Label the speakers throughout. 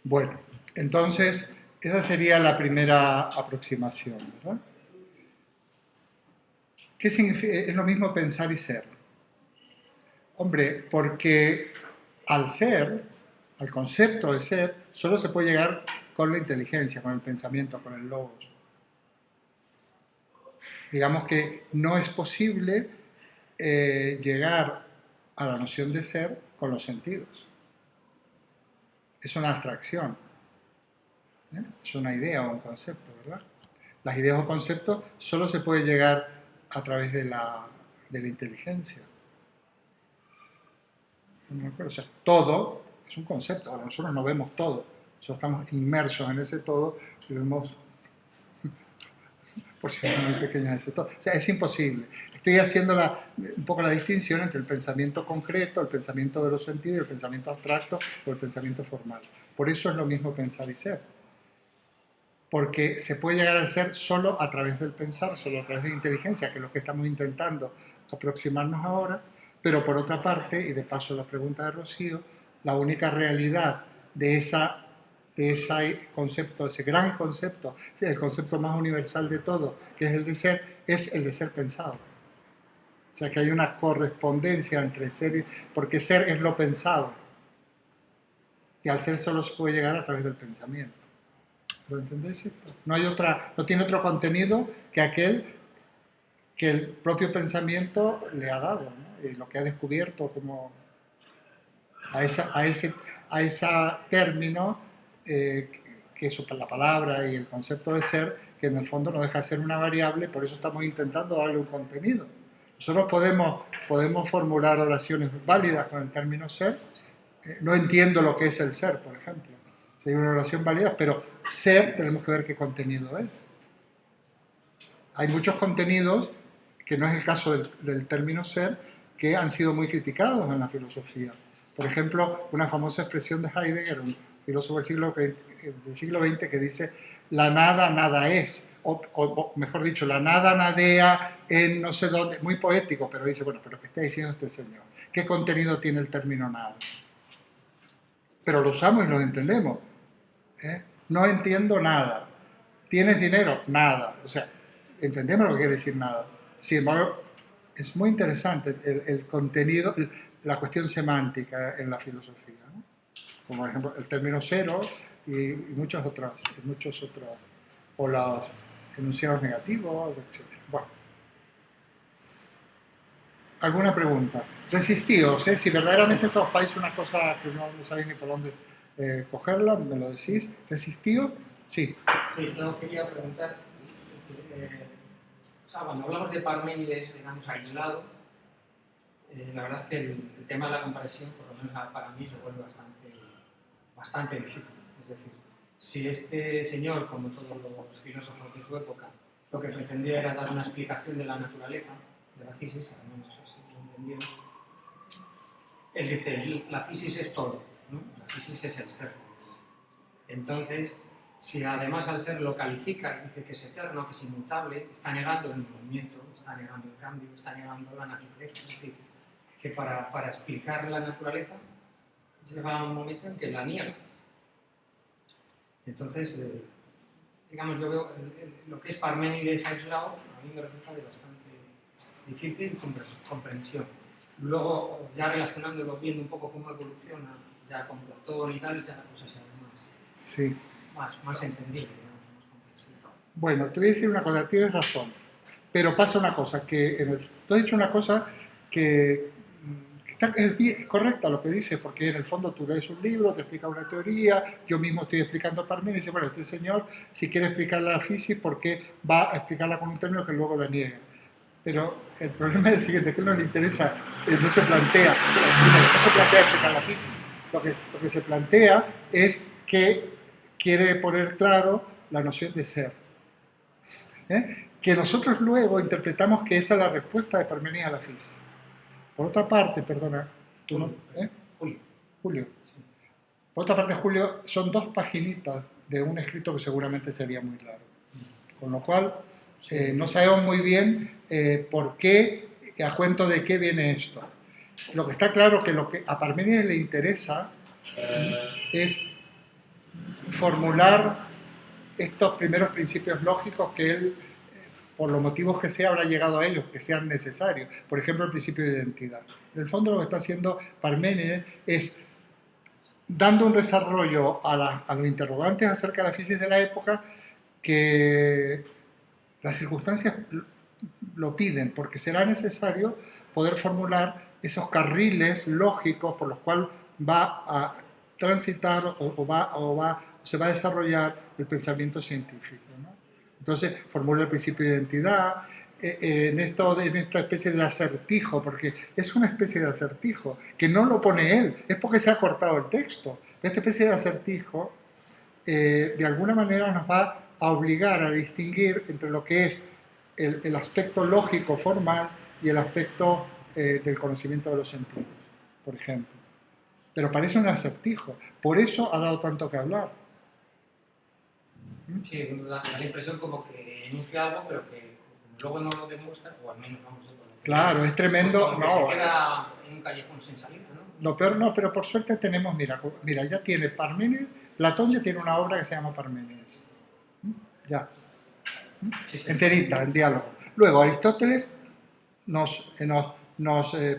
Speaker 1: Bueno, entonces esa sería la primera aproximación, ¿verdad? ¿Qué significa? Es lo mismo pensar y ser. Hombre, porque al ser, al concepto de ser, solo se puede llegar con la inteligencia, con el pensamiento, con el logos. Digamos que no es posible llegar a la noción de ser con los sentidos. Es una abstracción, ¿eh? Es una idea o un concepto, ¿verdad? Las ideas o conceptos solo se puede llegar a través de la inteligencia. O sea, todo es un concepto. Ahora, nosotros no vemos todo. Nosotros estamos inmersos en ese todo y vemos porciones muy pequeñas de ese todo. O sea, es imposible. Estoy haciendo un poco la distinción entre el pensamiento concreto, el pensamiento de los sentidos, el pensamiento abstracto o el pensamiento formal. Por eso es lo mismo pensar y ser. Porque se puede llegar al ser solo a través del pensar, solo a través de la inteligencia, que es lo que estamos intentando aproximarnos ahora, pero por otra parte, y de paso la pregunta de Rocío, la única realidad de ese concepto, ese gran concepto, el concepto más universal de todo, que es el de ser pensado. O sea que hay una correspondencia entre ser y... porque ser es lo pensado, y al ser solo se puede llegar a través del pensamiento. ¿Lo entendéis esto? No tiene otro contenido que aquel que el propio pensamiento le ha dado, ¿no? Y lo que ha descubierto como a ese término que es la palabra y el concepto de ser, que en el fondo no deja de ser una variable, por eso estamos intentando darle un contenido. Nosotros podemos formular oraciones válidas con el término ser. No entiendo lo que es el ser, por ejemplo. Si hay una oración válida, pero ser tenemos que ver qué contenido es. Hay muchos contenidos, que no es el caso del término ser, que han sido muy criticados en la filosofía. Por ejemplo, una famosa expresión de Heidegger, un filósofo del siglo XX, que dice, la nada, nada es. O mejor dicho, la nada nadea en no sé dónde. Muy poético, pero dice, bueno, pero ¿qué está diciendo este señor? ¿Qué contenido tiene el término nada? Pero lo usamos y lo entendemos. ¿Eh? No entiendo nada. ¿Tienes dinero? Nada. O sea, entendemos lo que quiere decir nada. Sin embargo, es muy interesante el contenido, la cuestión semántica en la filosofía, ¿no? Como por ejemplo el término cero y muchos otros, o los enunciados negativos, etc. Bueno, ¿alguna pregunta? Resistíos, ¿eh? Si verdaderamente esto os país una cosa que no sabéis ni por dónde cogerla, me lo decís. ¿Resistíos? Sí.
Speaker 2: Sí, yo quería preguntar, o sea, cuando hablamos de Parménides, digamos, aislado, la verdad es que el tema de la comparación, por lo menos para mí, se vuelve bastante difícil. Es decir, si este señor, como todos los filósofos de su época, lo que pretendía era dar una explicación de la naturaleza, de la física, al menos así lo entendieron, él dice, la física es todo, ¿no? La física es el ser. Entonces, si además al ser lo califica y dice que es eterno, que es inmutable, está negando el movimiento, está negando el cambio, está negando la naturaleza. Es decir, que para explicar la naturaleza llega un momento en que la niega. Entonces, digamos, yo veo lo que es Parménides aislado, a mí me resulta de bastante difícil comprensión. Luego, ya relacionándolo, viendo un poco cómo evoluciona, ya con Platón y tal, ya la cosa se hace más entendible.
Speaker 1: Bueno, te voy a decir una cosa, tienes razón, pero pasa una cosa, tú has dicho una cosa que es correcta lo que dices, porque en el fondo tú lees un libro, te explica una teoría, yo mismo estoy explicando Parménides, y dice, bueno, este señor, si quiere explicar la física, ¿por qué va a explicarla con un término que luego la niega? Pero el problema es el siguiente, que a uno le interesa, no se plantea explicar la física, lo que se plantea es que quiere poner claro la noción de ser. Que nosotros luego interpretamos que esa es la respuesta de Parménides a la física. Por otra parte, perdona, ¿tú no? Julio. Por otra parte, Julio, son 2 paginitas de un escrito que seguramente sería muy largo. Con lo cual, no sabemos muy bien por qué, a cuento de qué viene esto. Lo que está claro es que lo que a Parménides le interesa es formular estos primeros principios lógicos que él, por los motivos que sea, habrá llegado a ellos, que sean necesarios. Por ejemplo, el principio de identidad. En el fondo lo que está haciendo Parménides es dando un desarrollo a los interrogantes acerca de la física de la época que las circunstancias lo piden, porque será necesario poder formular esos carriles lógicos por los cuales va a transitar o se va a desarrollar el pensamiento científico, ¿no? Entonces formula el principio de identidad en esta especie de acertijo, porque es una especie de acertijo que no lo pone él, es porque se ha cortado el texto. Esta especie de acertijo de alguna manera nos va a obligar a distinguir entre lo que es el aspecto lógico formal y el aspecto del conocimiento de los sentidos, por ejemplo. Pero parece un acertijo, por eso ha dado tanto que hablar.
Speaker 2: Sí, da la impresión como que enuncia algo, pero que luego no lo demuestra, o al menos vamos a ver.
Speaker 1: Claro, es tremendo.
Speaker 2: Pues no, se queda en un callejón sin salida, ¿no?
Speaker 1: Lo peor no, pero por suerte tenemos, mira, ya tiene Parménides, Platón ya tiene una obra que se llama Parménides. Ya. Sí, sí. Enterita, en diálogo. Luego Aristóteles nos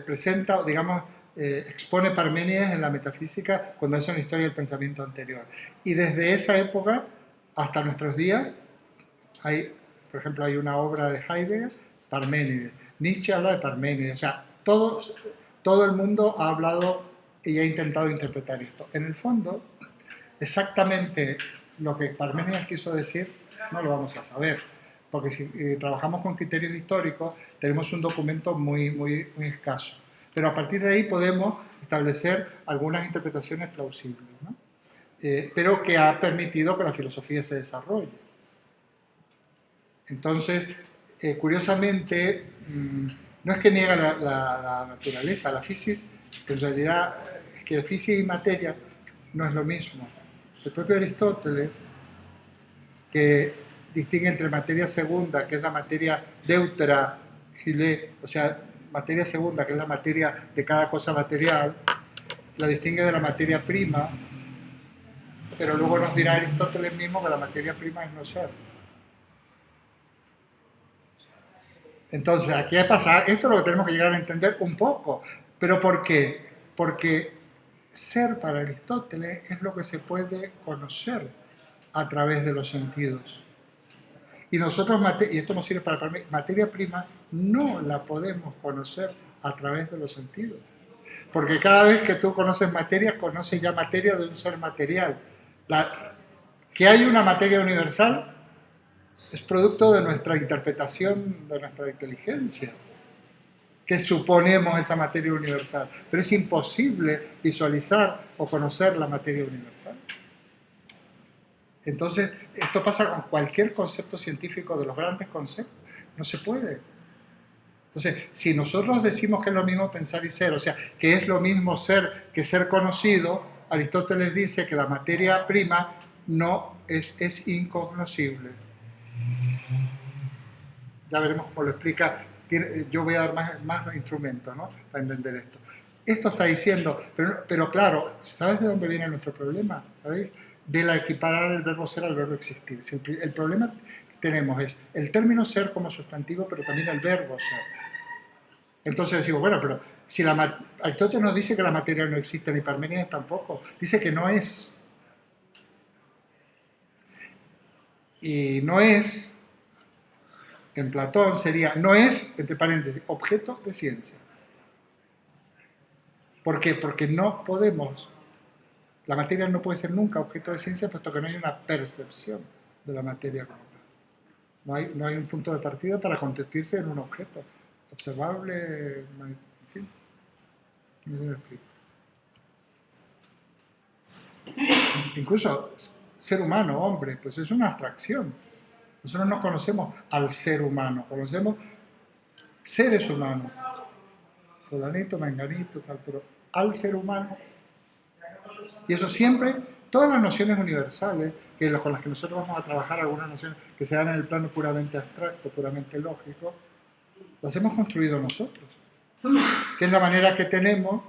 Speaker 1: presenta, digamos, expone Parménides en la metafísica cuando hace una historia del pensamiento anterior. Y desde esa época hasta nuestros días, por ejemplo, hay una obra de Heidegger, Parménides. Nietzsche habla de Parménides. O sea, todo el mundo ha hablado y ha intentado interpretar esto. En el fondo, exactamente lo que Parménides quiso decir no lo vamos a saber, porque si trabajamos con criterios históricos tenemos un documento muy, muy, muy escaso. Pero a partir de ahí podemos establecer algunas interpretaciones plausibles, ¿no? Pero que ha permitido que la filosofía se desarrolle. Entonces, curiosamente, no es que niega la naturaleza, la física, en realidad es que física y materia no es lo mismo. El propio Aristóteles, que distingue entre materia segunda, que es la materia deutera, o sea, materia segunda, que es la materia de cada cosa material, la distingue de la materia prima, pero luego nos dirá Aristóteles mismo que la materia prima es no ser. Entonces, aquí hay que pasar, esto es lo que tenemos que llegar a entender un poco. ¿Pero por qué? Porque ser para Aristóteles es lo que se puede conocer a través de los sentidos. Y nosotros, y esto nos sirve para mí, materia prima no la podemos conocer a través de los sentidos. Porque cada vez que tú conoces materia, conoces ya materia de un ser material. Que hay una materia universal es producto de nuestra interpretación, de nuestra inteligencia, que suponemos esa materia universal. Pero es imposible visualizar o conocer la materia universal. Entonces, esto pasa con cualquier concepto científico de los grandes conceptos. No se puede. Entonces, si nosotros decimos que es lo mismo pensar y ser, o sea, que es lo mismo ser que ser conocido, Aristóteles dice que la materia prima no es incognoscible. Ya veremos cómo lo explica. Yo voy a dar más instrumentos, ¿no?, para entender esto. Esto está diciendo, pero claro, ¿sabes de dónde viene nuestro problema? ¿Sabéis? De la equiparar el verbo ser al verbo existir. Si el problema que tenemos es el término ser como sustantivo, pero también el verbo ser. Entonces decimos, bueno, pero si Aristóteles nos dice que la materia no existe, ni Parménides tampoco, dice que no es. Y no es, en Platón sería, no es, entre paréntesis, objeto de ciencia. ¿Por qué? Porque no podemos. La materia no puede ser nunca objeto de ciencia puesto que no hay una percepción de la materia como tal. No hay un punto de partida para convertirse en un objeto observable, en fin. No se me explico. Incluso ser humano, hombre, pues es una abstracción. Nosotros no conocemos al ser humano, conocemos seres humanos. Fulanito, menganito, tal, pero al ser humano. Y eso siempre, todas las nociones universales con las que nosotros vamos a trabajar, algunas nociones que se dan en el plano puramente abstracto, puramente lógico, las hemos construido nosotros. Que es la manera que tenemos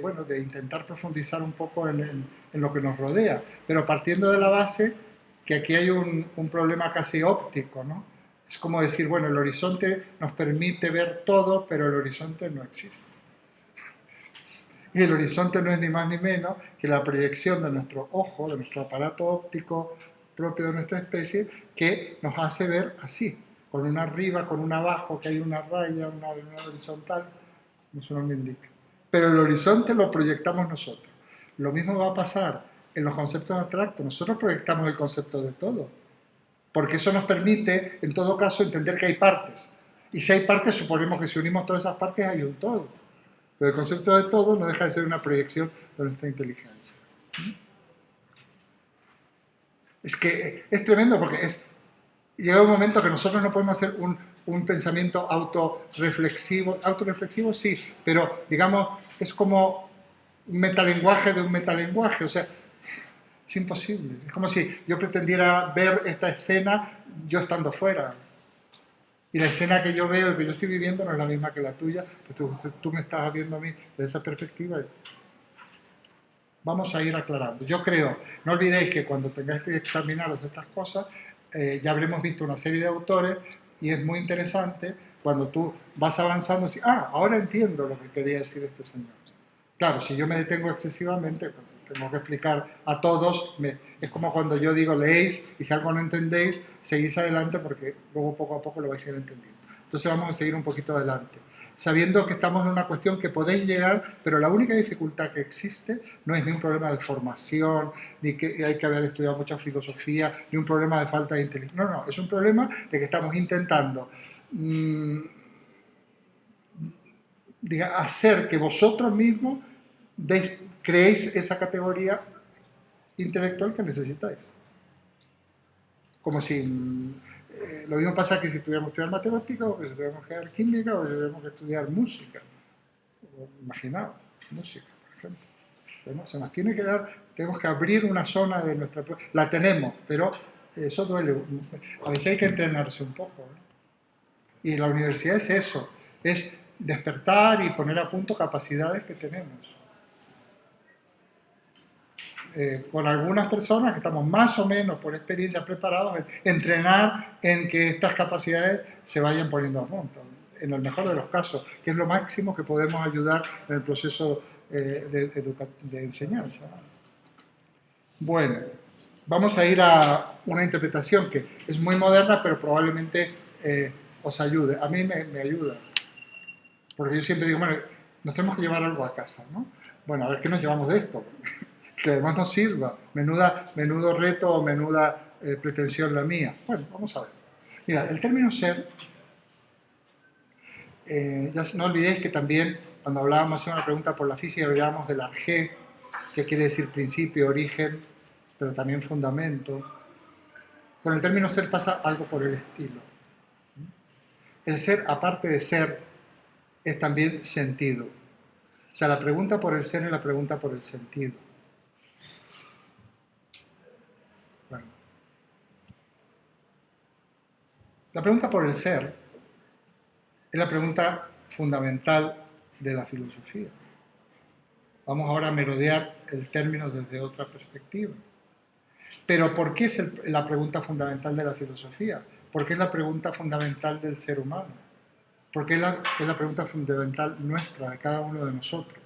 Speaker 1: bueno, de intentar profundizar un poco en lo que nos rodea, pero partiendo de la base que aquí hay un problema casi óptico, ¿no? Es como decir, bueno, el horizonte nos permite ver todo, pero el horizonte no existe. Y el horizonte no es ni más ni menos que la proyección de nuestro ojo, de nuestro aparato óptico propio de nuestra especie, que nos hace ver así, con una arriba, con una abajo, que hay una raya, una horizontal, como su nombre indica. Pero el horizonte lo proyectamos nosotros. Lo mismo va a pasar en los conceptos abstractos. Nosotros proyectamos el concepto de todo, porque eso nos permite, en todo caso, entender que hay partes. Y si hay partes, suponemos que si unimos todas esas partes hay un todo. Pero el concepto de todo no deja de ser una proyección de nuestra inteligencia. Es que es tremendo porque llega un momento que nosotros no podemos hacer un pensamiento autorreflexivo. Autorreflexivo sí, pero digamos, es como un metalenguaje de un metalenguaje. O sea, es imposible. Es como si yo pretendiera ver esta escena yo estando fuera. Y la escena que yo veo y que yo estoy viviendo no es la misma que la tuya, pero tú me estás viendo a mí desde esa perspectiva. Vamos a ir aclarando. Yo creo, no olvidéis que cuando tengáis que examinaros de estas cosas, ya habremos visto una serie de autores y es muy interesante cuando tú vas avanzando y dices, ahora entiendo lo que quería decir este señor. Claro, si yo me detengo excesivamente, pues tengo que explicar a todos. Es como cuando yo digo leéis y si algo no entendéis, seguís adelante porque luego poco a poco lo vais a ir entendiendo. Entonces vamos a seguir un poquito adelante, sabiendo que estamos en una cuestión que podéis llegar, pero la única dificultad que existe no es ni un problema de formación, ni que hay que haber estudiado mucha filosofía, ni un problema de falta de inteligencia. No, es un problema de que estamos intentando hacer que vosotros mismos creéis esa categoría intelectual que necesitáis. Como si lo mismo pasa que si tuviéramos que estudiar matemática, o que si tuviéramos que estudiar química, o que si tuviéramos que estudiar música. Imaginaos, música, por ejemplo. Bueno, se nos tiene que dar, tenemos que abrir una zona de nuestra... La tenemos, pero eso duele. A veces hay que entrenarse un poco, ¿no? Y la universidad es eso, es despertar y poner a punto capacidades que tenemos. Con algunas personas que estamos más o menos por experiencia preparados en entrenar en que estas capacidades se vayan poniendo a punto, en el mejor de los casos, que es lo máximo que podemos ayudar en el proceso de enseñanza. Bueno, vamos a ir a una interpretación que es muy moderna, pero probablemente os ayude. A mí me ayuda, porque yo siempre digo, bueno, nos tenemos que llevar algo a casa, ¿no? Bueno, a ver qué nos llevamos de esto, que además nos sirva. Menudo reto o menuda pretensión la mía. Bueno, vamos a ver. Mira, el término ser, ya no olvidéis que también cuando hablábamos, hacíamos una pregunta por la física, hablábamos del arjé, que quiere decir principio, origen, pero también fundamento. Con el término ser pasa algo por el estilo. El ser, aparte de ser, es también sentido. O sea, la pregunta por el ser es la pregunta por el sentido. Bueno. La pregunta por el ser es la pregunta fundamental de la filosofía. Vamos ahora a merodear el término desde otra perspectiva. Pero ¿por qué es la pregunta fundamental de la filosofía? Porque es la pregunta fundamental del ser humano. Porque es la pregunta fundamental nuestra, de cada uno de nosotros.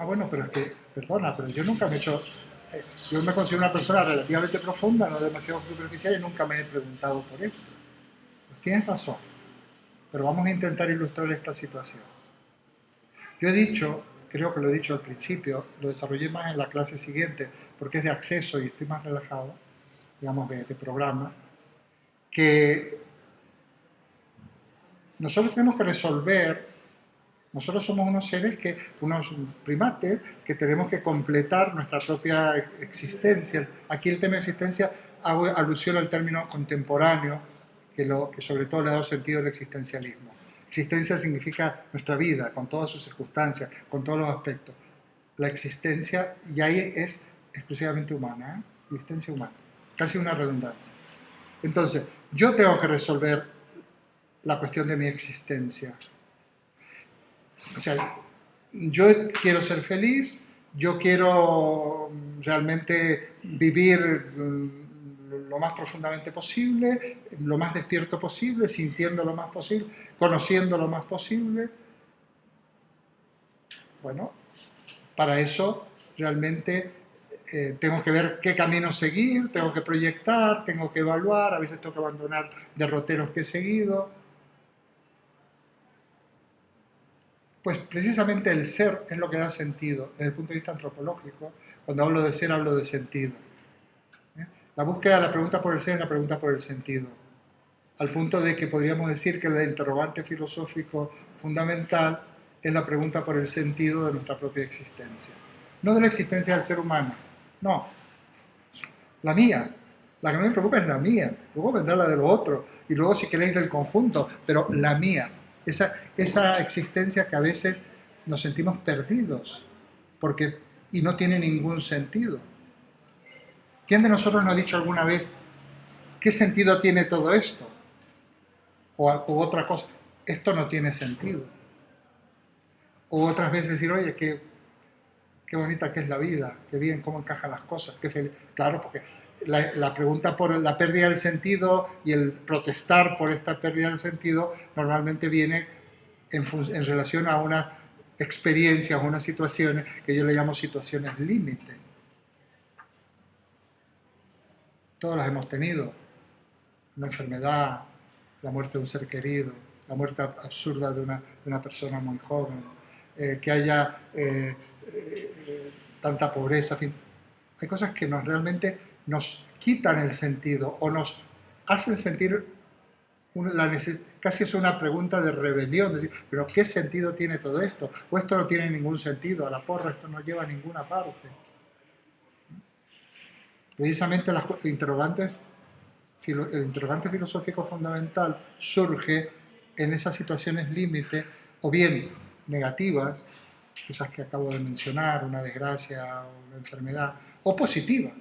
Speaker 1: Bueno, pero es que, perdona, pero yo nunca me he hecho... yo me considero una persona relativamente profunda, no demasiado superficial, y nunca me he preguntado por esto. Pues tienes razón, pero vamos a intentar ilustrar esta situación. Yo he dicho, creo que lo he dicho al principio, lo desarrollé más en la clase siguiente, porque es de acceso y estoy más relajado, digamos, de programa, que nosotros tenemos que resolver. Nosotros somos unos seres, unos primates, que tenemos que completar nuestra propia existencia. Aquí el tema de existencia hago alusión al término contemporáneo, que sobre todo le ha dado sentido al existencialismo. Existencia significa nuestra vida, con todas sus circunstancias, con todos los aspectos. La existencia, y ahí es exclusivamente humana, existencia humana, casi una redundancia. Entonces, yo tengo que resolver la cuestión de mi existencia. O sea, yo quiero ser feliz, yo quiero realmente vivir lo más profundamente posible, lo más despierto posible, sintiendo lo más posible, conociendo lo más posible. Bueno, para eso realmente tengo que ver qué camino seguir, tengo que proyectar, tengo que evaluar, a veces tengo que abandonar derroteros que he seguido. Pues precisamente el ser es lo que da sentido. Desde el punto de vista antropológico, cuando hablo de ser, hablo de sentido. La búsqueda, la pregunta por el ser es la pregunta por el sentido. Al punto de que podríamos decir que el interrogante filosófico fundamental es la pregunta por el sentido de nuestra propia existencia. No de la existencia del ser humano, no, la mía. La que no me preocupa es la mía, luego vendrá la de los otros, y luego si queréis del conjunto, pero la mía. Esa existencia que a veces nos sentimos perdidos y no tiene ningún sentido. ¿Quién de nosotros nos ha dicho alguna vez qué sentido tiene todo esto? O otra cosa, esto no tiene sentido. O otras veces decir, oye, qué bonita que es la vida, qué bien, cómo encajan las cosas, qué feliz. Claro, porque la pregunta por la pérdida del sentido y el protestar por esta pérdida del sentido normalmente viene en relación a unas experiencias, unas situaciones que yo le llamo situaciones límite. Todas las hemos tenido. Una enfermedad, la muerte de un ser querido, la muerte absurda de una persona muy joven, que haya tanta pobreza, en fin. Hay cosas que realmente nos quitan el sentido o nos hacen sentir casi es una pregunta de rebelión, decir, pero ¿qué sentido tiene todo esto? O esto no tiene ningún sentido, a la porra esto no lleva a ninguna parte. Precisamente el interrogante filosófico fundamental surge en esas situaciones límite, o bien negativas, esas que acabo de mencionar, una desgracia o una enfermedad, o positivas.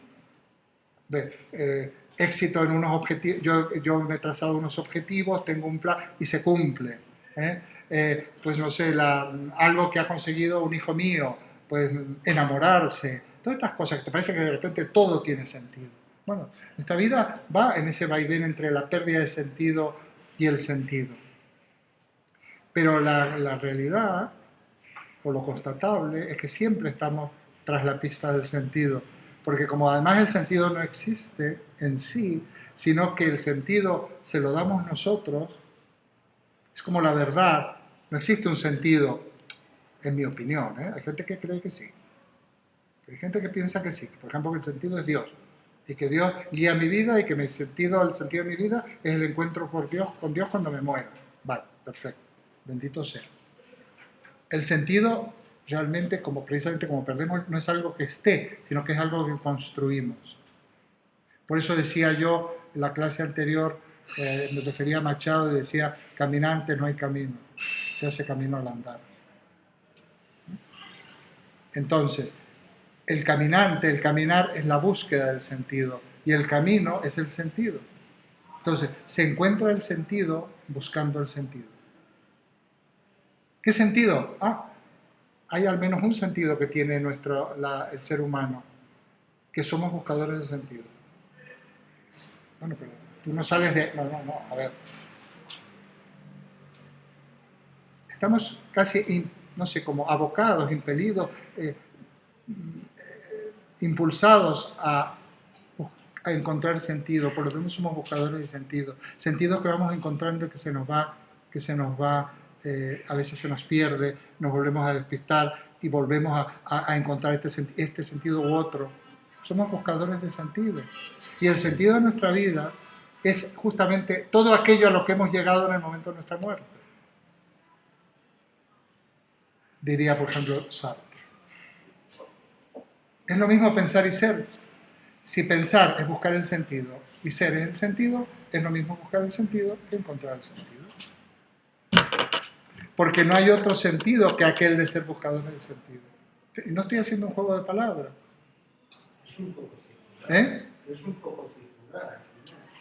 Speaker 1: Éxito en unos objetivos, yo me he trazado unos objetivos, tengo un plan y se cumple. Pues no sé, algo que ha conseguido un hijo mío, pues enamorarse, todas estas cosas que te parece que de repente todo tiene sentido. Bueno, nuestra vida va en ese vaivén entre la pérdida de sentido y el sentido. Pero la realidad, o lo constatable, es que siempre estamos tras la pista del sentido. Porque como además el sentido no existe en sí, sino que el sentido se lo damos nosotros, es como la verdad, no existe un sentido, en mi opinión. Hay gente que cree que sí. Hay gente que piensa que sí. Por ejemplo, que el sentido es Dios. Y que Dios guía mi vida y que el sentido de mi vida es el encuentro con Dios cuando me muero. Vale, perfecto. Bendito sea. El sentido realmente, precisamente como perdemos, no es algo que esté, sino que es algo que construimos. Por eso decía yo en la clase anterior, me refería a Machado y decía, caminante no hay camino, se hace camino al andar. Entonces, el caminante, el caminar es la búsqueda del sentido y el camino es el sentido. Entonces, se encuentra el sentido buscando el sentido. ¿Qué sentido? Hay al menos un sentido que tiene el ser humano, que somos buscadores de sentido. Bueno, pero tú no sales de... No, a ver. Estamos casi, no sé, como abocados, impelidos, impulsados a encontrar sentido. Por lo tanto, somos buscadores de sentido. Sentidos que vamos encontrando y que se nos va, a veces se nos pierde, nos volvemos a despistar y volvemos a encontrar este sentido u otro. Somos buscadores de sentido. Y el sentido de nuestra vida es justamente todo aquello a lo que hemos llegado en el momento de nuestra muerte. Diría, por ejemplo, Sartre. Es lo mismo pensar y ser. Si pensar es buscar el sentido y ser es el sentido, es lo mismo buscar el sentido que encontrar el sentido. Porque no hay otro sentido que aquel de ser buscadores de sentido. Y no estoy haciendo un juego de palabras.
Speaker 3: Es un poco circular. Es un poco circular.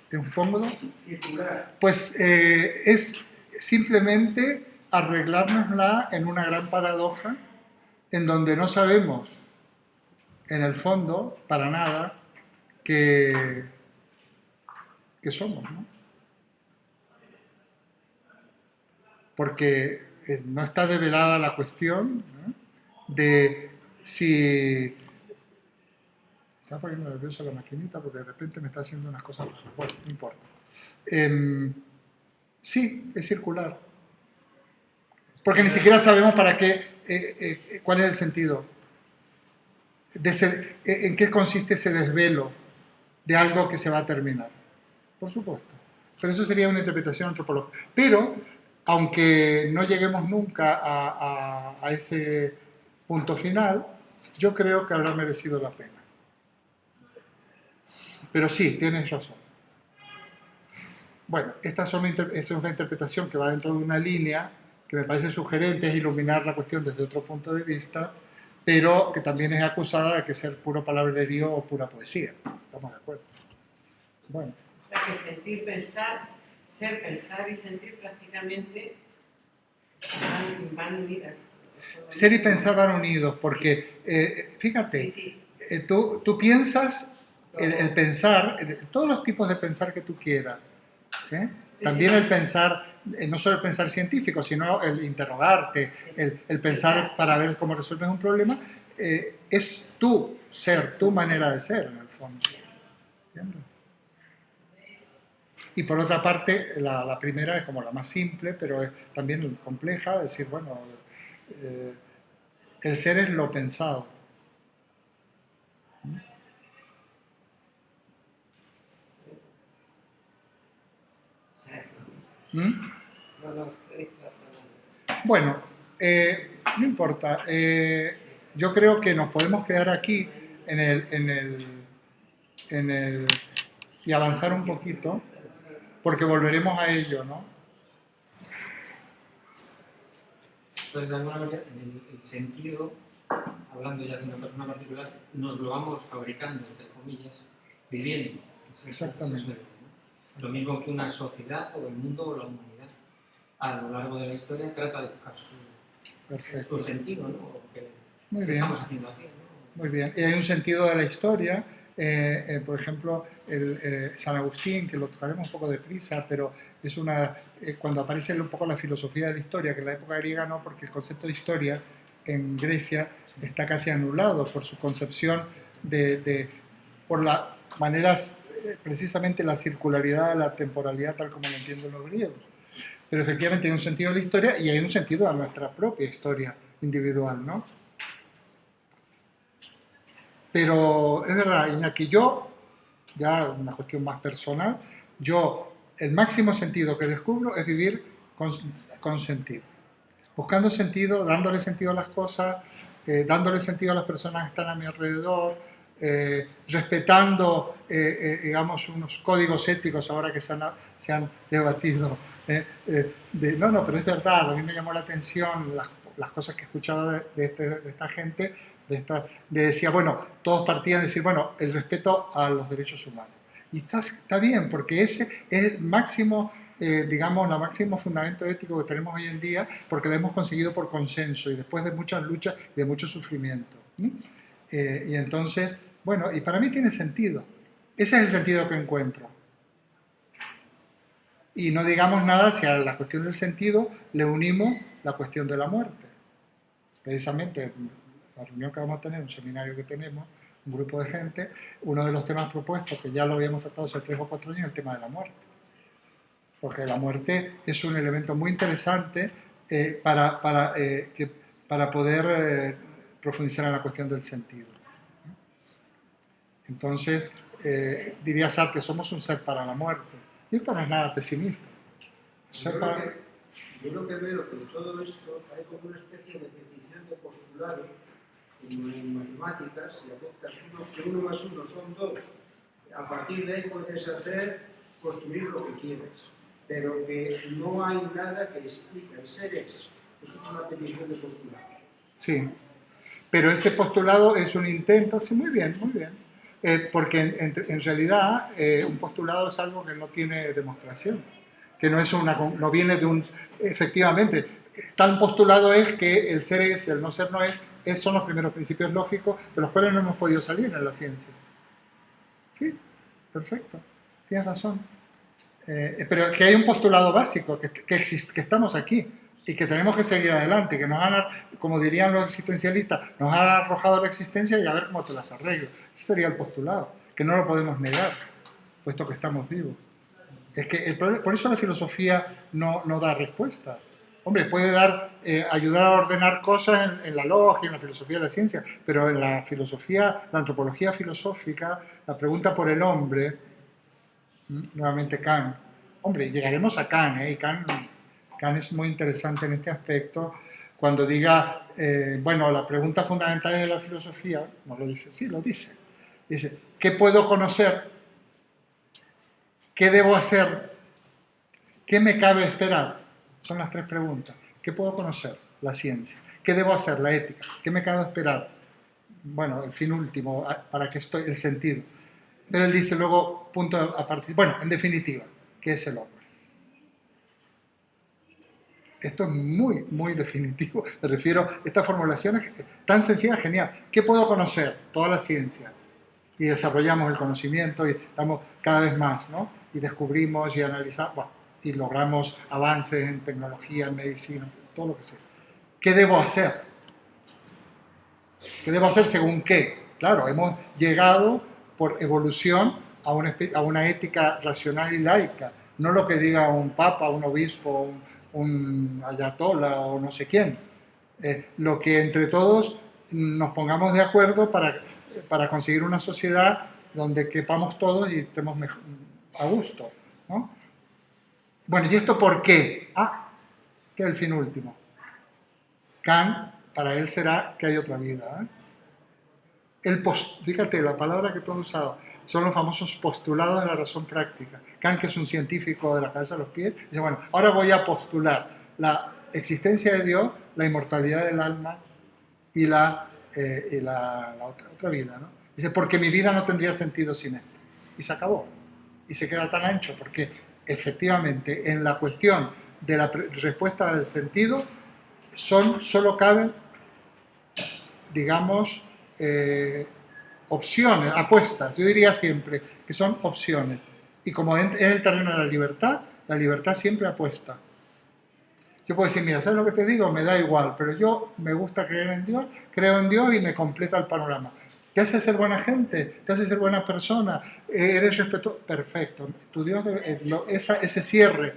Speaker 1: ¿Es un poco?
Speaker 3: Circular.
Speaker 1: Pues es simplemente arreglárnosla en una gran paradoja en donde no sabemos, en el fondo, para nada, qué somos, ¿no? Porque no está develada la cuestión, ¿no?, de si... Me está poniendo nerviosa la maquinita porque de repente me está haciendo unas cosas... Bueno, no importa. Sí, es circular. Porque ni siquiera sabemos para qué, cuál es el sentido. ¿En qué consiste ese desvelo de algo que se va a terminar? Por supuesto. Pero eso sería una interpretación antropológica. Pero, aunque no lleguemos nunca a ese punto final, yo creo que habrá merecido la pena. Pero sí, tienes razón. Bueno, esta es una interpretación que va dentro de una línea que me parece sugerente, es iluminar la cuestión desde otro punto de vista, pero que también es acusada de que ser puro palabrerío o pura poesía. ¿Estamos de acuerdo? Bueno.
Speaker 4: O sea, que sentir, pensar, ser, pensar y sentir prácticamente van unidas.
Speaker 1: Ser y pensar van unidos, porque, fíjate,
Speaker 4: Sí.
Speaker 1: Tú piensas, el pensar, todos los tipos de pensar que tú quieras, ¿eh? También el pensar, no solo el pensar científico, sino el interrogarte, el pensar para ver cómo resuelves un problema, es tu ser, tu manera de ser, en el fondo. ¿Entiendes? Y por otra parte, la primera es como la más simple, pero es también compleja, decir, bueno, el ser es lo pensado. ¿Mm? Bueno, no importa. Yo creo que nos podemos quedar aquí y avanzar un poquito, porque volveremos a ello, ¿no?
Speaker 2: Entonces, de alguna manera, el sentido, hablando ya de una persona particular, nos lo vamos fabricando, entre comillas, viviendo.
Speaker 1: Exactamente.
Speaker 2: Lo mismo que una sociedad o el mundo o la humanidad, a lo largo de la historia, trata de buscar su sentido, ¿no? O que estamos haciendo aquí, ¿no?
Speaker 1: Muy bien. Y hay un sentido de la historia. Por ejemplo, San Agustín, que lo tocaremos un poco deprisa, pero es cuando aparece un poco la filosofía de la historia, que en la época griega no, porque el concepto de historia en Grecia está casi anulado por su concepción por las maneras, precisamente la circularidad de la temporalidad tal como lo entienden los griegos. Pero efectivamente hay un sentido de la historia y hay un sentido de nuestra propia historia individual, ¿no? Pero es verdad, Iñaki, ya una cuestión más personal, el máximo sentido que descubro es vivir con sentido. Buscando sentido, dándole sentido a las cosas, dándole sentido a las personas que están a mi alrededor, respetando, digamos, unos códigos éticos ahora que se han debatido. No, pero es verdad, a mí me llamó la atención las cosas que escuchaba de esta gente, decía, bueno, todos partían de decir, bueno, el respeto a los derechos humanos. Y está bien, porque ese es el máximo, digamos, el máximo fundamento ético que tenemos hoy en día, porque lo hemos conseguido por consenso y después de muchas luchas y de mucho sufrimiento. Y entonces, bueno, y para mí tiene sentido. Ese es el sentido que encuentro. Y no digamos nada si a la cuestión del sentido le unimos la cuestión de la muerte. Precisamente, la reunión que vamos a tener, un seminario que tenemos, un grupo de gente, uno de los temas propuestos, que ya lo habíamos tratado hace 3 o 4 años, es el tema de la muerte. Porque la muerte es un elemento muy interesante para poder profundizar en la cuestión del sentido. Entonces, diría Sartre, somos un ser para la muerte. Y esto no es nada pesimista.
Speaker 3: Yo lo que veo que en todo esto hay como una especie de petición de postulado, como en matemáticas, si aceptas que 1 más 1 son 2, a partir de ahí puedes construir lo que quieras, pero que no hay nada que explique el ser es. Eso es una petición de postulado.
Speaker 1: Sí, pero ese postulado es un intento, sí, muy bien, muy bien. Porque en realidad un postulado es algo que no tiene demostración. que no, no viene de un... Efectivamente, tal postulado es que el ser es y el no ser no es, son los primeros principios lógicos de los cuales no hemos podido salir en la ciencia. Sí, perfecto, tienes razón. Pero que hay un postulado básico, que estamos aquí y que tenemos que seguir adelante, que nos han, como dirían los existencialistas, nos han arrojado la existencia y a ver cómo te las arreglo. Ese sería el postulado, que no lo podemos negar, puesto que estamos vivos. Es que por eso la filosofía no da respuesta. Hombre, puede ayudar a ordenar cosas en la lógica, en la filosofía de la ciencia, pero en la filosofía, la antropología filosófica, la pregunta por el hombre, nuevamente Kant. Hombre, llegaremos a Kant, y Kant es muy interesante en este aspecto, cuando diga, bueno, la pregunta fundamental de la filosofía, no lo dice, sí, lo dice. Dice, ¿qué puedo conocer? ¿Qué debo hacer? ¿Qué me cabe esperar? Son las tres preguntas. ¿Qué puedo conocer? La ciencia. ¿Qué debo hacer? La ética. ¿Qué me cabe esperar? Bueno, el fin último, para que estoy, el sentido. Pero él dice luego, punto a partir. Bueno, en definitiva, ¿qué es el hombre? Esto es muy, muy definitivo. Me refiero, esta formulación es tan sencilla, genial. ¿Qué puedo conocer? Toda la ciencia. Y desarrollamos el conocimiento y estamos cada vez más, ¿no? Y descubrimos y analizamos, bueno, y logramos avances en tecnología, en medicina, todo lo que sea. ¿Qué debo hacer? ¿Qué debo hacer según qué? Claro, hemos llegado por evolución a una ética racional y laica, no lo que diga un papa, un obispo, un ayatollah o no sé quién. Lo que entre todos nos pongamos de acuerdo para conseguir una sociedad donde quepamos todos y estemos a gusto, ¿no? Bueno, ¿y esto por qué? Que es el fin último. Kant, para él será que hay otra vida. Fíjate, la palabra que tú has usado son los famosos postulados de la razón práctica. Kant, que es un científico de la cabeza a los pies, dice, bueno, ahora voy a postular la existencia de Dios, la inmortalidad del alma y la otra vida, ¿no? Dice, porque mi vida no tendría sentido sin esto. Y se acabó. Y se queda tan ancho, porque efectivamente en la cuestión de la respuesta del sentido solo caben, digamos, opciones, apuestas. Yo diría siempre que son opciones. Y como es el terreno de la libertad siempre apuesta. Yo puedo decir, mira, ¿sabes lo que te digo? Me da igual, pero yo me gusta creer en Dios, creo en Dios y me completa el panorama. ¿Te hace ser buena gente? ¿Te hace ser buena persona? ¿Eres respetuoso? Perfecto. Tu Dios ese cierre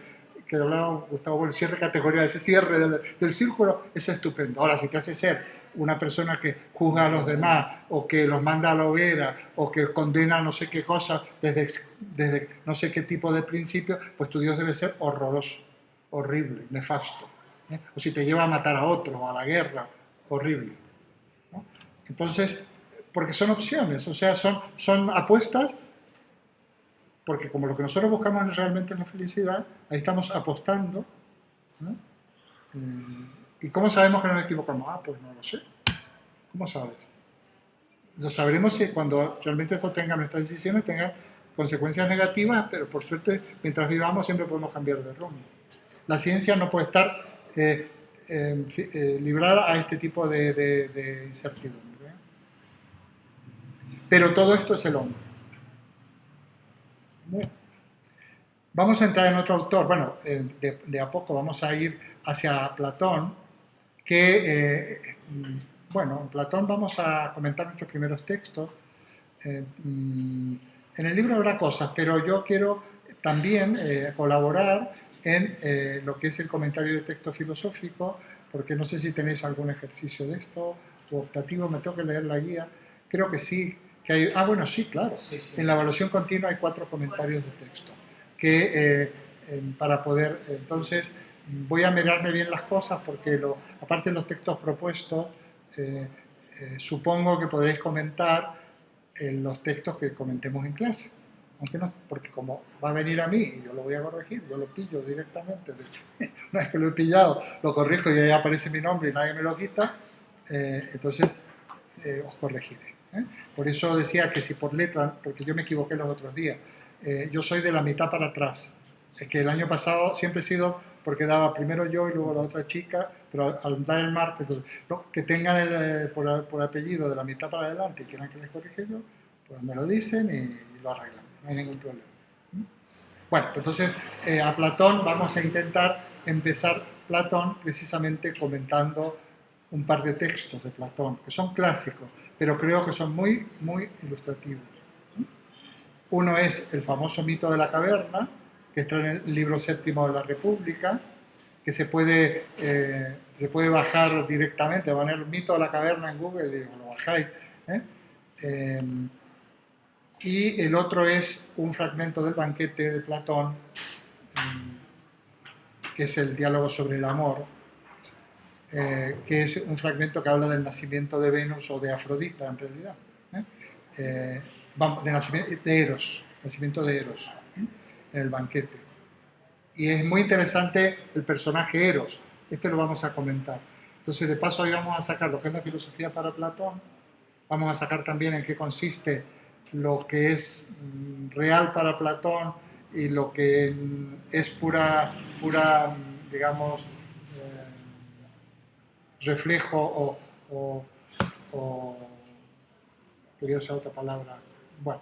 Speaker 1: que hablaba Gustavo Bueno, cierre categorial, ese cierre del círculo, es estupendo. Ahora, si te hace ser una persona que juzga a los demás, o que los manda a la hoguera, o que condena no sé qué cosa desde no sé qué tipo de principio, pues tu Dios debe ser horroroso, horrible, nefasto. O si te lleva a matar a otros, o a la guerra, horrible, ¿no? Entonces, porque son opciones, o sea, son apuestas, porque como lo que nosotros buscamos realmente es la felicidad, ahí estamos apostando, ¿no? ¿Y cómo sabemos que nos equivocamos? Pues no lo sé. ¿Cómo sabes? Lo sabremos si cuando realmente esto nuestras decisiones tengan consecuencias negativas, pero por suerte, mientras vivamos, siempre podemos cambiar de rumbo. La ciencia no puede estar librada a este tipo de incertidumbre. Pero todo esto es el hombre. Bueno, vamos a entrar en otro autor. Bueno, de a poco vamos a ir hacia Platón, que, bueno, en Platón vamos a comentar nuestros primeros textos. En el libro habrá cosas, pero yo quiero también colaborar en lo que es el comentario de texto filosófico, porque no sé si tenéis algún ejercicio de esto, o optativo, me tengo que leer la guía. Creo que sí. Bueno, sí, claro. Sí. En la evaluación continua hay 4 comentarios de texto. Que para poder, entonces, voy a mirarme bien las cosas porque aparte de los textos propuestos, supongo que podréis comentar los textos que comentemos en clase. Aunque no, porque como va a venir a mí y yo lo voy a corregir, yo lo pillo directamente. Una vez que lo he pillado, lo corrijo y ahí aparece mi nombre y nadie me lo quita, entonces os corregiré. Por eso decía que si por letra, porque yo me equivoqué los otros días, yo soy de la mitad para atrás, Es que el año pasado siempre he sido, porque daba primero yo y luego la otra chica, pero al dar el martes, entonces, que tengan por apellido de la mitad para adelante y quieran que les corrige yo, pues me lo dicen y lo arreglan, no hay ningún problema. Bueno, entonces a Platón vamos a intentar empezar Platón precisamente comentando un par de textos de Platón, que son clásicos, pero creo que son muy, muy ilustrativos. Uno es el famoso mito de la caverna, que está en el libro séptimo de la República, que se puede bajar directamente, va a poner mito de la caverna en Google y lo bajáis. Y el otro es un fragmento del banquete de Platón, que es el diálogo sobre el amor, que es un fragmento que habla del nacimiento de Venus o de Afrodita en realidad. Vamos, de Eros, nacimiento de Eros, en el banquete. Y es muy interesante el personaje Eros, lo vamos a comentar. Entonces, de paso, hoy vamos a sacar lo que es la filosofía para Platón, vamos a sacar también en qué consiste lo que es real para Platón y lo que es pura digamos, reflejo o quería usar otra palabra, bueno,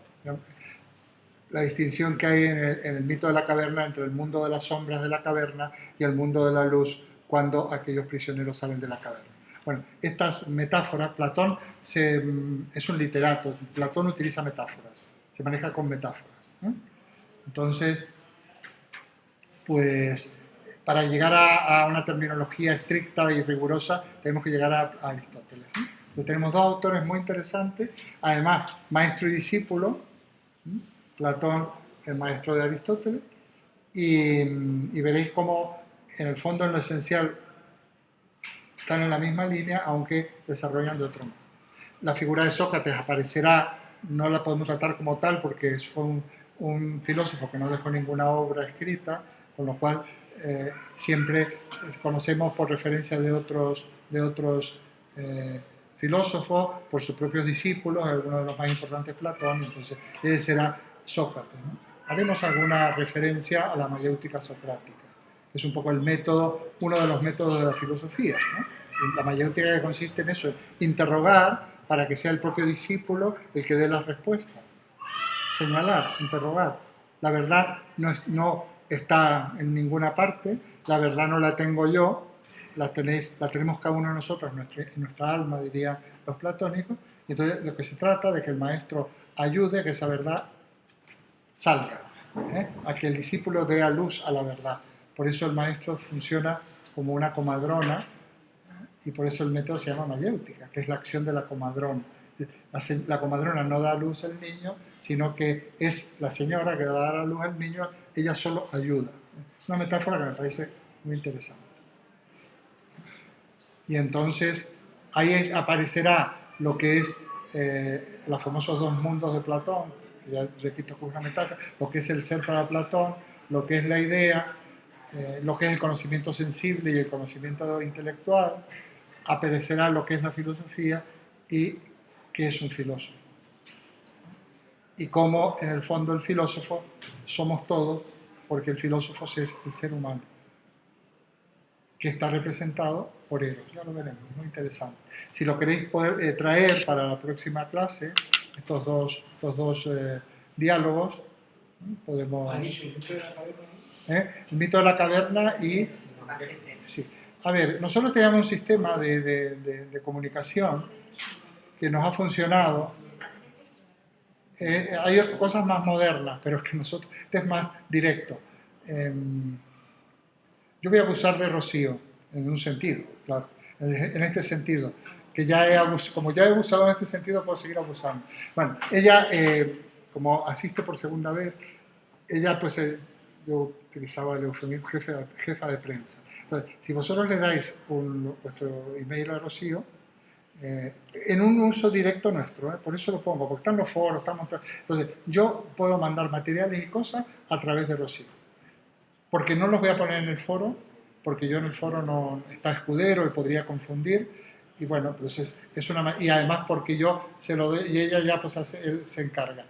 Speaker 1: la distinción que hay en el mito de la caverna entre el mundo de las sombras de la caverna y el mundo de la luz cuando aquellos prisioneros salen de la caverna. Bueno, estas metáforas, Platón es un literato, Platón utiliza metáforas, se maneja con metáforas, ¿no? Entonces, pues, para llegar a una terminología estricta y rigurosa, tenemos que llegar a Aristóteles, ¿no? Entonces, tenemos dos autores muy interesantes, además, maestro y discípulo, ¿no? Platón, el maestro de Aristóteles, y veréis cómo, en el fondo, en lo esencial, están en la misma línea, aunque desarrollan de otro modo. La figura de Sócrates aparecerá, no la podemos tratar como tal porque fue un filósofo que no dejó ninguna obra escrita, con lo cual siempre conocemos por referencia de otros filósofos, por sus propios discípulos, algunos de los más importantes Platón, entonces ese será Sócrates, ¿no? Haremos alguna referencia a la mayéutica socrática, que es un poco el método, uno de los métodos de la filosofía, ¿no? La mayéutica que consiste en eso, interrogar para que sea el propio discípulo el que dé la respuesta. Señalar, interrogar. La verdad no está en ninguna parte, la verdad no la tengo yo, la tenemos cada uno de nosotros en nuestra alma, dirían los platónicos, y entonces lo que se trata de que el maestro ayude a que esa verdad salga, a que el discípulo dé a luz a la verdad. Por eso el maestro funciona como una comadrona, y por eso el método se llama mayéutica, que es la acción de la comadrona. La comadrona no da a luz al niño, sino que es la señora que va a dar a luz al niño, ella solo ayuda. Una metáfora que me parece muy interesante. Y entonces ahí aparecerá lo que es los famosos dos mundos de Platón, que ya repito que es una metáfora, lo que es el ser para Platón, lo que es la idea, lo que es el conocimiento sensible y el conocimiento intelectual, aparecerá lo que es la filosofía y qué es un filósofo. Y cómo en el fondo el filósofo somos todos, porque el filósofo es el ser humano, que está representado por Eros. Ya lo veremos, muy interesante. Si lo queréis poder traer para la próxima clase, estos dos diálogos, podemos... El mito de la caverna y... Sí. A ver, nosotros teníamos un sistema de comunicación que nos ha funcionado. Hay cosas más modernas, pero es que nosotros, este es más directo. Yo voy a abusar de Rocío, en un sentido, claro, en este sentido, que como ya he abusado en este sentido, puedo seguir abusando. Bueno, ella, como asiste por segunda vez, ella pues... yo utilizaba el eufemismo jefa de prensa. Entonces, si vosotros le dais vuestro email a Rocío, en un uso directo nuestro, por eso lo pongo, porque están los foros, entonces yo puedo mandar materiales y cosas a través de Rocío, porque no los voy a poner en el foro, porque yo en el foro no está Escudero y podría confundir, y bueno, entonces y además porque yo se lo doy y ella ya pues él se encarga.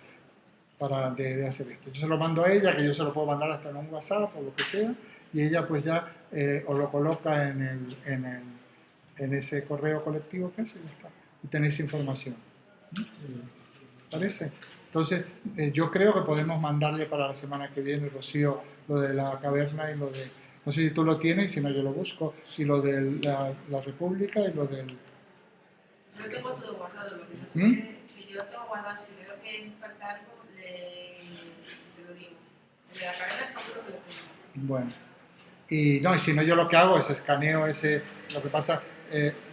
Speaker 1: de hacer esto. Yo se lo mando a ella, que yo se lo puedo mandar hasta en un WhatsApp o lo que sea, y ella pues ya os lo coloca en ese correo colectivo que hace y ya está. Y tenéis información. ¿Parece? Entonces, yo creo que podemos mandarle para la semana que viene, Rocío, lo de la caverna y lo de... No sé si tú lo tienes, si no yo lo busco, y lo de la República y lo del...
Speaker 5: Yo lo tengo todo guardado, lo que no sé que yo lo tengo guardado, si veo que falta algo, te lo digo. De la carrera seguro que lo tengo.
Speaker 1: Bueno. Y no, y si no, yo lo que hago es escaneo ese, lo que pasa,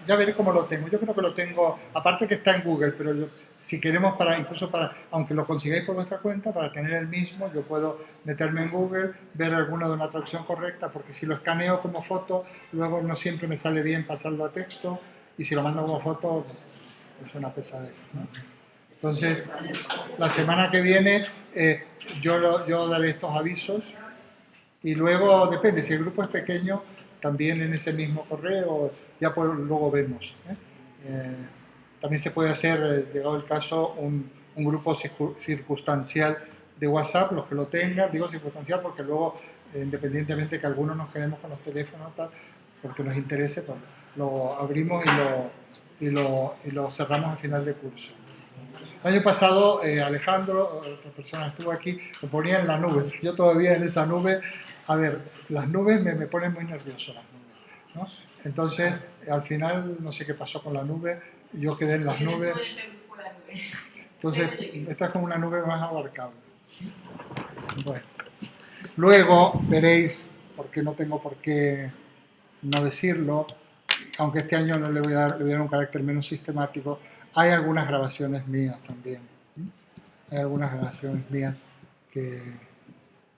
Speaker 1: ya veré cómo lo tengo. Yo creo que lo tengo, aparte que está en Google, pero si queremos incluso aunque lo consigáis por vuestra cuenta, para tener el mismo, yo puedo meterme en Google, ver alguno de una traducción correcta, porque si lo escaneo como foto, luego no siempre me sale bien pasarlo a texto, y si lo mando como foto, es una pesadez, ¿no? Entonces, la semana que viene, yo daré estos avisos. Y luego, depende, si el grupo es pequeño, también en ese mismo correo, ya pues, luego vemos. También se puede hacer, llegado el caso, un grupo circunstancial de WhatsApp, los que lo tengan, digo circunstancial porque luego, independientemente que algunos nos quedemos con los teléfonos, tal, porque nos interese, pues, lo abrimos y lo cerramos al final de curso. El año pasado, Alejandro, otra persona estuvo aquí, lo ponía en la nube. Yo todavía en esa nube, a ver, las nubes me ponen muy nervioso, las nubes, ¿no? Entonces, al final, no sé qué pasó con la nube, yo quedé en las nubes. Entonces, esta es como una nube más abarcable. Bueno, luego veréis, porque no tengo por qué no decirlo, aunque este año no le voy a dar un carácter menos sistemático, hay algunas grabaciones mías también. Hay algunas grabaciones mías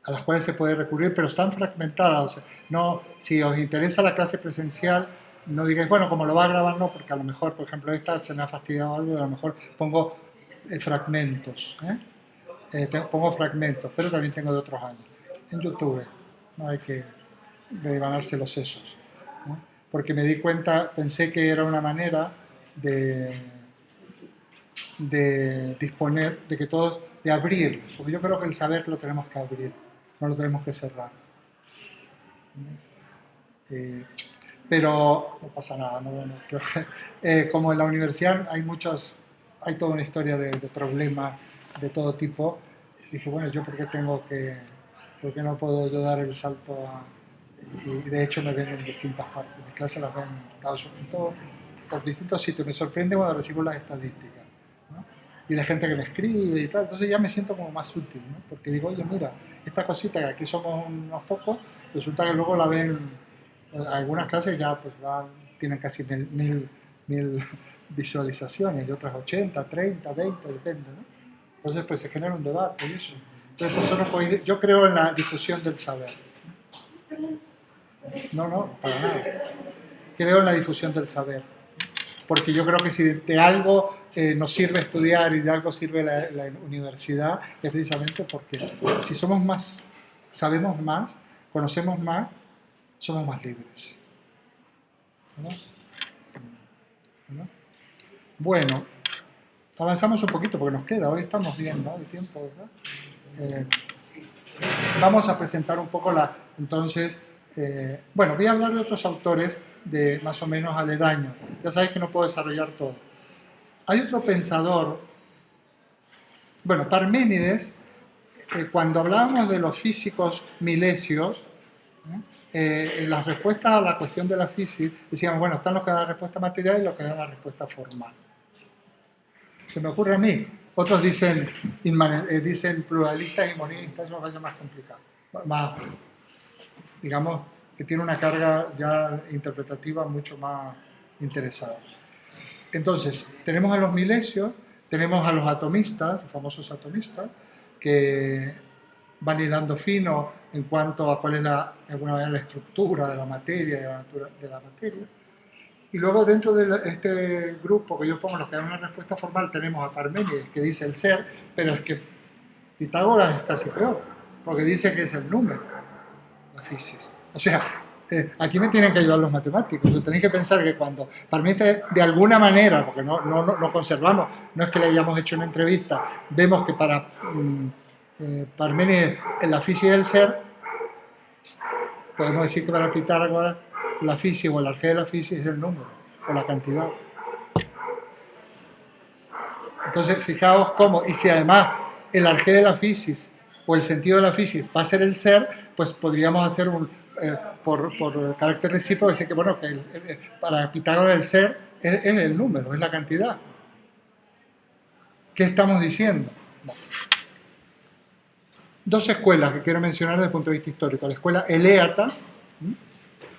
Speaker 1: a las cuales se puede recurrir, pero están fragmentadas. O sea, no, si os interesa la clase presencial, no digáis, bueno, como lo va a grabar, no, porque a lo mejor, por ejemplo, esta se me ha fastidiado algo y a lo mejor pongo fragmentos. Pongo fragmentos, pero también tengo de otros años. En YouTube, no hay que devanarse los sesos, ¿no? Porque me di cuenta, pensé que era una manera de disponer, de que todos, de abrir, porque yo creo que el saber lo tenemos que abrir, no lo tenemos que cerrar. Pero no pasa nada, creo que, como en la universidad hay toda una historia de problemas de todo tipo, dije, bueno, yo por qué no puedo yo dar el salto y de hecho me ven en distintas partes, mis clases las ven en Estados Unidos, por distintos sitios, me sorprende cuando recibo las estadísticas, ¿no? Y de gente que me escribe y tal, entonces ya me siento como más útil, ¿no? Porque digo, oye, mira, esta cosita que aquí somos unos pocos, resulta que luego la ven, algunas clases ya pues tienen casi mil visualizaciones y otras 80, 30, 20, depende, ¿no? Entonces pues se genera un debate y eso. Entonces yo creo en la difusión del saber. No, para nada. Creo en la difusión del saber. Porque yo creo que si de algo nos sirve estudiar y de algo sirve la universidad, es precisamente porque si somos más, sabemos más, conocemos más, somos más libres. ¿No? ¿No? Bueno, avanzamos un poquito porque nos queda, hoy estamos bien, ¿no? De tiempo, ¿verdad? Vamos a presentar un poco entonces, bueno, voy a hablar de otros autores de más o menos aledaños. Ya sabéis que no puedo desarrollar todo. Hay otro pensador, bueno, Parménides, cuando hablábamos de los físicos milesios, en las respuestas a la cuestión de la física, decíamos, bueno, están los que dan la respuesta material y los que dan la respuesta formal. Se me ocurre a mí. Otros dicen pluralistas y monistas, eso me parece más complicado. Más, digamos, que tiene una carga ya interpretativa mucho más interesada. Entonces, tenemos a los milesios, tenemos a los atomistas, los famosos atomistas, que van hilando fino en cuanto a cuál es de alguna manera la estructura de la materia, de la materia. Y luego dentro de este grupo que yo pongo, los que dan una respuesta formal, tenemos a Parménides, que dice el ser, pero es que Pitágoras es casi peor, porque dice que es el número, la fisis. O sea, aquí me tienen que ayudar los matemáticos. Tenéis que pensar que cuando Parménides, de alguna manera, porque no conservamos, no es que le hayamos hecho una entrevista, vemos que para Parménides, en la física del ser, podemos decir que para Pitágoras, la física o el arjé de la física es el número, o la cantidad. Entonces, fijaos cómo, y si además el arjé de la física o el sentido de la física va a ser el ser, pues podríamos hacer por carácter recíproco, decir que, bueno, que para Pitágoras el ser es el número, es la cantidad. ¿Qué estamos diciendo? Bueno. Dos escuelas que quiero mencionar desde el punto de vista histórico. La escuela eleata,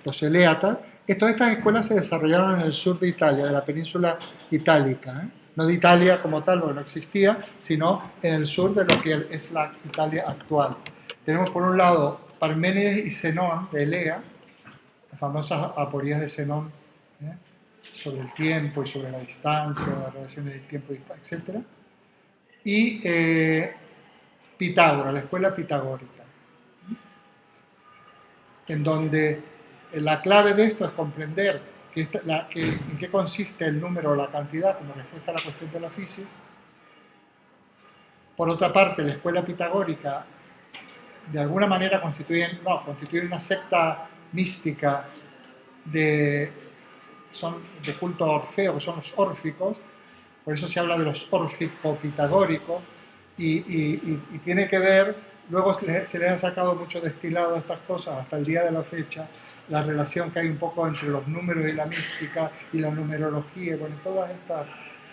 Speaker 1: los eleatas. Todas estas escuelas se desarrollaron en el sur de Italia, de la península itálica. No de Italia como tal, porque no existía, sino en el sur de lo que es la Italia actual. Tenemos por un lado Parménides y Zenón de Elea, las famosas aporías de Zenón sobre el tiempo y sobre la distancia, las relaciones de tiempo y distancia, etc. Y Pitágoras, la escuela pitagórica, en donde la clave de esto es comprender en qué consiste el número o la cantidad como respuesta a la cuestión de la física. Por otra parte, la escuela pitagórica de alguna manera constituye una secta mística de culto a Orfeo, que son los órficos, por eso se habla de los órfico-pitagóricos, y tiene que ver, luego se les ha sacado mucho destilado a estas cosas hasta el día de la fecha, la relación que hay un poco entre los números y la mística y la numerología, bueno, todas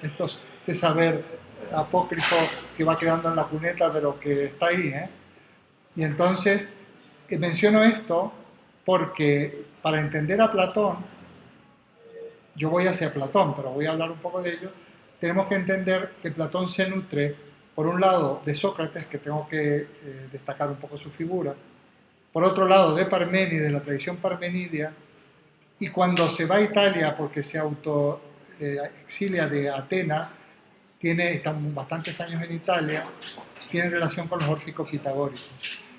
Speaker 1: estos de saber apócrifo que va quedando en la cuneta, pero que está ahí, Y entonces menciono esto porque para entender a Platón, yo voy hacia Platón, pero voy a hablar un poco de ello, tenemos que entender que Platón se nutre, por un lado, de Sócrates, que tengo que destacar un poco su figura, por otro lado, de Parménides, de la tradición parmenidia, y cuando se va a Italia porque se exilia de Atenas, está bastantes años en Italia, tiene relación con los órficos pitagóricos.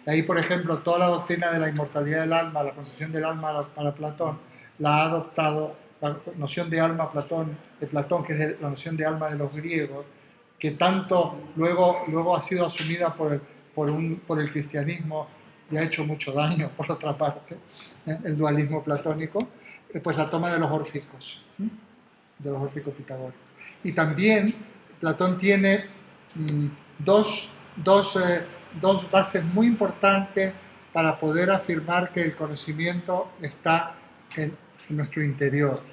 Speaker 1: De ahí, por ejemplo, toda la doctrina de la inmortalidad del alma, la concepción del alma para Platón, la ha adoptado la noción de alma de Platón, que es la noción de alma de los griegos, que tanto luego ha sido asumida por el cristianismo y ha hecho mucho daño, por otra parte, el dualismo platónico, pues la toma de los órficos pitagóricos. Y también Platón tiene dos bases muy importantes para poder afirmar que el conocimiento está en nuestro interior.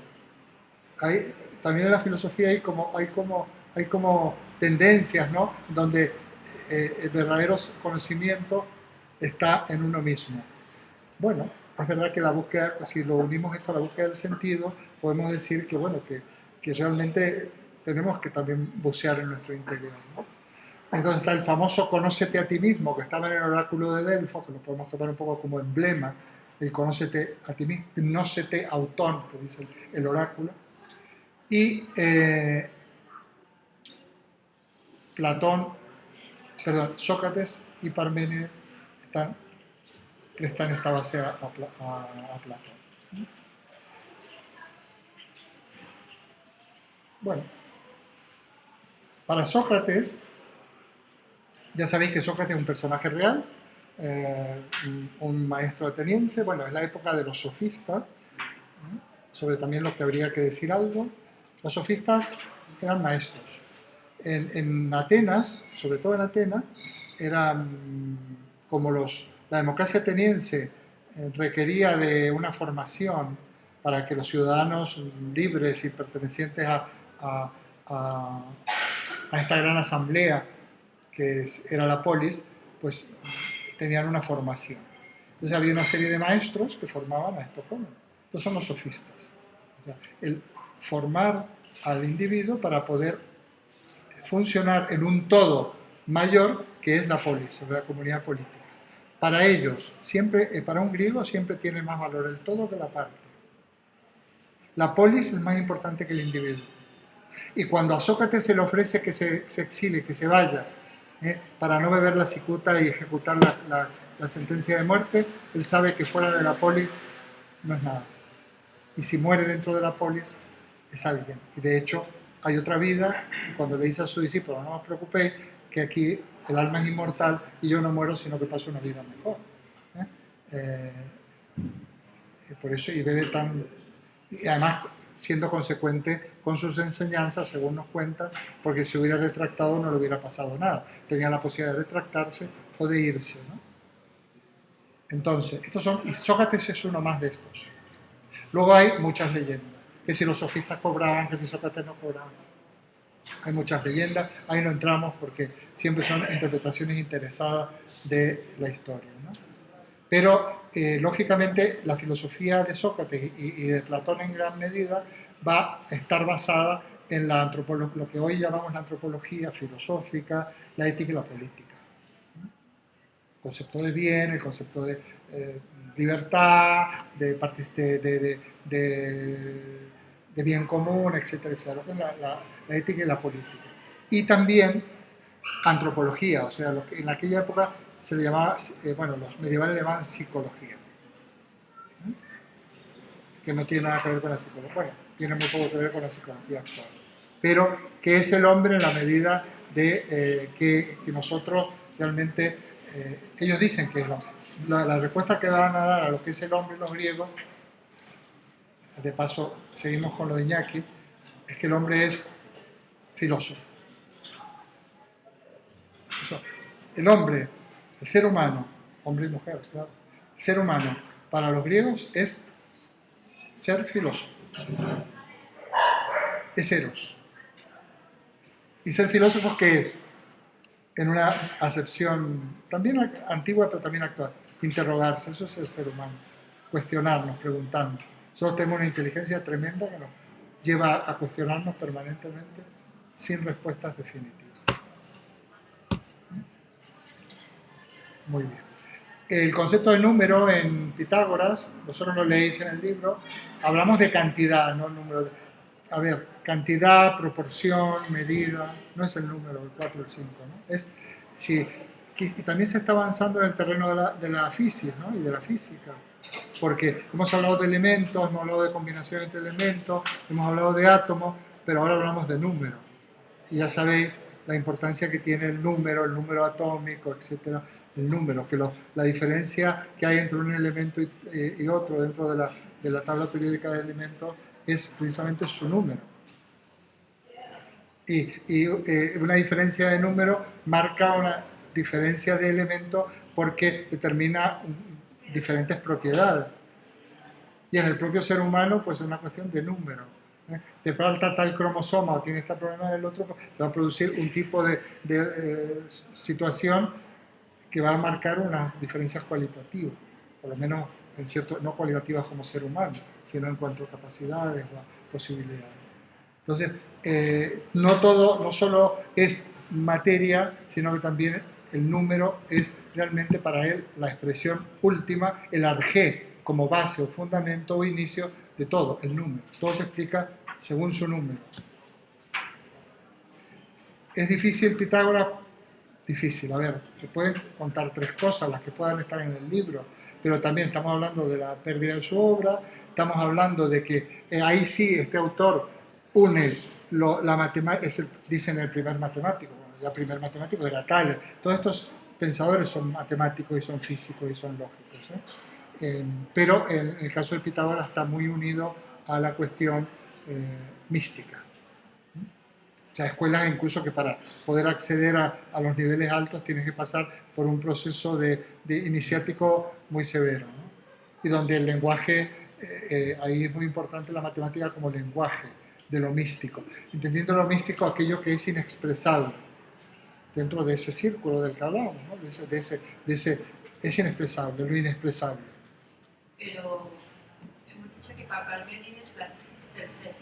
Speaker 1: También en la filosofía hay como tendencias, ¿no? Donde el verdadero conocimiento está en uno mismo. Bueno, es verdad que la búsqueda, si lo unimos esto a la búsqueda del sentido, podemos decir que, bueno, que realmente tenemos que también bucear en nuestro interior, ¿no? Entonces está el famoso conócete a ti mismo, que estaba en el oráculo de Delfos, que lo podemos tomar un poco como emblema, el conócete a ti mismo, gnócete autón, que dice el oráculo. Y Sócrates y Parménides prestan esta base a Platón. Bueno, para Sócrates, ya sabéis que Sócrates es un personaje real, un maestro ateniense, bueno, es la época de los sofistas, sobre también los que habría que decir algo. Los sofistas eran maestros. En Atenas, sobre todo en Atenas, eran como la democracia ateniense requería de una formación para que los ciudadanos libres y pertenecientes a esta gran asamblea que era la polis, pues tenían una formación. Entonces había una serie de maestros que formaban a estos jóvenes. Estos son los sofistas. O sea, el formar al individuo para poder funcionar en un todo mayor que es la polis, la comunidad política. Para ellos, para un griego siempre tiene más valor el todo que la parte. La polis es más importante que el individuo. Y cuando a Sócrates se le ofrece que se exile, que se vaya, para no beber la cicuta y ejecutar la sentencia de muerte, él sabe que fuera de la polis no es nada. Y si muere dentro de la polis, es alguien. Y de hecho, hay otra vida, y cuando le dice a su discípulo, no os preocupéis, que aquí el alma es inmortal y yo no muero, sino que paso una vida mejor. Y por eso, y bebe tan... Y además, siendo consecuente con sus enseñanzas, según nos cuentan, porque si hubiera retractado no le hubiera pasado nada. Tenía la posibilidad de retractarse o de irse, ¿no? Entonces, y Sócrates es uno más de estos. Luego hay muchas leyendas, que si los sofistas cobraban, que si Sócrates no cobraba. Hay muchas leyendas, ahí no entramos porque siempre son interpretaciones interesadas de la historia, ¿no? Pero, lógicamente, la filosofía de Sócrates y de Platón en gran medida va a estar basada en la lo que hoy llamamos la antropología filosófica, la ética y la política. El concepto de bien, el concepto de libertad, de bien común, etcétera, etcétera. La ética y la política. Y también antropología, o sea, lo que en aquella época se le llamaba, bueno, los medievales le llamaban psicología, que no tiene nada que ver con la psicología, bueno, tiene muy poco que ver con la psicología actual, pero que es el hombre en la medida de que nosotros realmente, ellos dicen que es el hombre. La respuesta que van a dar a lo que es el hombre los griegos, de paso seguimos con lo de Iñaki, es que el hombre es filósofo. Eso, el hombre, el ser humano, hombre y mujer, claro, el ser humano para los griegos es ser filósofo, es eros. ¿Y ser filósofo qué es? En una acepción también antigua pero también actual, interrogarse, eso es el ser humano, cuestionarnos, preguntando. Nosotros tenemos una inteligencia tremenda que nos lleva a cuestionarnos permanentemente sin respuestas definitivas. Muy bien. El concepto de número en Pitágoras, vosotros lo leéis en el libro, hablamos de cantidad, no número. A ver, cantidad, proporción, medida, no es el número, el 4 o el 5, ¿no? Es, sí, y también se está avanzando en el terreno de la física, ¿no? Y de la física, porque hemos hablado de elementos, hemos hablado de combinaciones entre elementos, hemos hablado de átomos, pero ahora hablamos de números. Y ya sabéis la importancia que tiene el número atómico, etcétera, el número, que la diferencia que hay entre un elemento y otro dentro de la tabla periódica de elementos es precisamente su número. Y una diferencia de número marca una diferencia de elemento porque determina diferentes propiedades. Y en el propio ser humano, pues es una cuestión de número. Te falta tal cromosoma o tiene este problema del otro, pues se va a producir un tipo de situación que va a marcar unas diferencias cualitativas, por lo menos en cierto, no cualitativas como ser humano, sino en cuanto a capacidades o a posibilidades. Entonces, no solo es materia, sino que también el número es realmente para él la expresión última, el arjé como base o fundamento o inicio de todo, el número. Todo se explica según su número. ¿Es difícil Pitágoras? Difícil. A ver, se pueden contar 3 cosas, las que puedan estar en el libro, pero también estamos hablando de la pérdida de su obra, estamos hablando de que ahí sí este autor une la matemática, dicen el primer matemático, bueno, ya el primer matemático era Tales. Todos estos pensadores son matemáticos y son físicos y son lógicos, pero en el caso de Pitágoras está muy unido a la cuestión mística. O sea, escuelas incluso que para poder acceder a los niveles altos tienes que pasar por un proceso de iniciático muy severo, ¿no? Y donde el lenguaje, ahí es muy importante la matemática como lenguaje de lo místico. Entendiendo lo místico aquello que es inexpresable dentro de ese círculo del que hablamos, ¿no? Es inexpresable, lo inexpresable.
Speaker 5: Pero hemos dicho que para Parménides la fisis es el ser.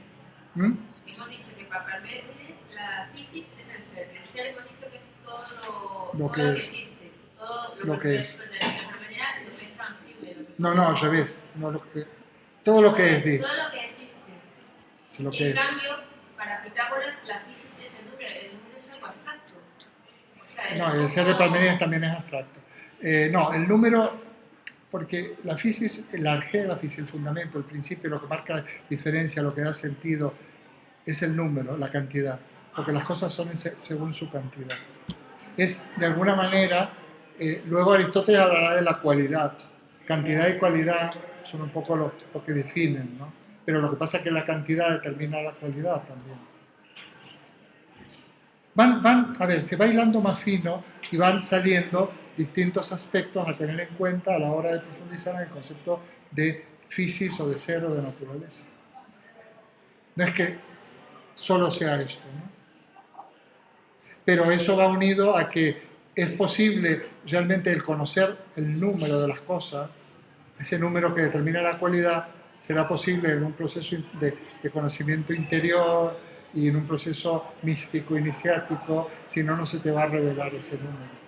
Speaker 5: Hemos dicho que para Parménides la fisis es el ser. El ser hemos dicho que es todo lo que existe. Todo lo que es. De alguna manera, lo que es tangible.
Speaker 1: No, al revés. Todo lo que es.
Speaker 5: Todo lo que existe.
Speaker 1: Sí, lo
Speaker 5: y
Speaker 1: que
Speaker 5: en
Speaker 1: es.
Speaker 5: cambio, para Pitágoras la fisis es el número es algo abstracto. O sea,
Speaker 1: No, el ser de Parménides también es abstracto. No, el número porque la física, el arjé de la física, el fundamento, el principio, lo que marca diferencia, lo que da sentido, es el número, la cantidad, porque las cosas son según su cantidad. Es, de alguna manera, luego Aristóteles hablará de la cualidad. Cantidad y cualidad son un poco lo que definen, ¿no? Pero lo que pasa es que la cantidad determina la cualidad también. A ver, se va hilando más fino y van saliendo distintos aspectos a tener en cuenta a la hora de profundizar en el concepto de physis o de ser o de naturaleza. No es que solo sea esto, ¿no? Pero eso va unido a que es posible realmente el conocer el número de las cosas, ese número que determina la cualidad, será posible en un proceso de conocimiento interior y en un proceso místico, iniciático, si no, no se te va a revelar ese número.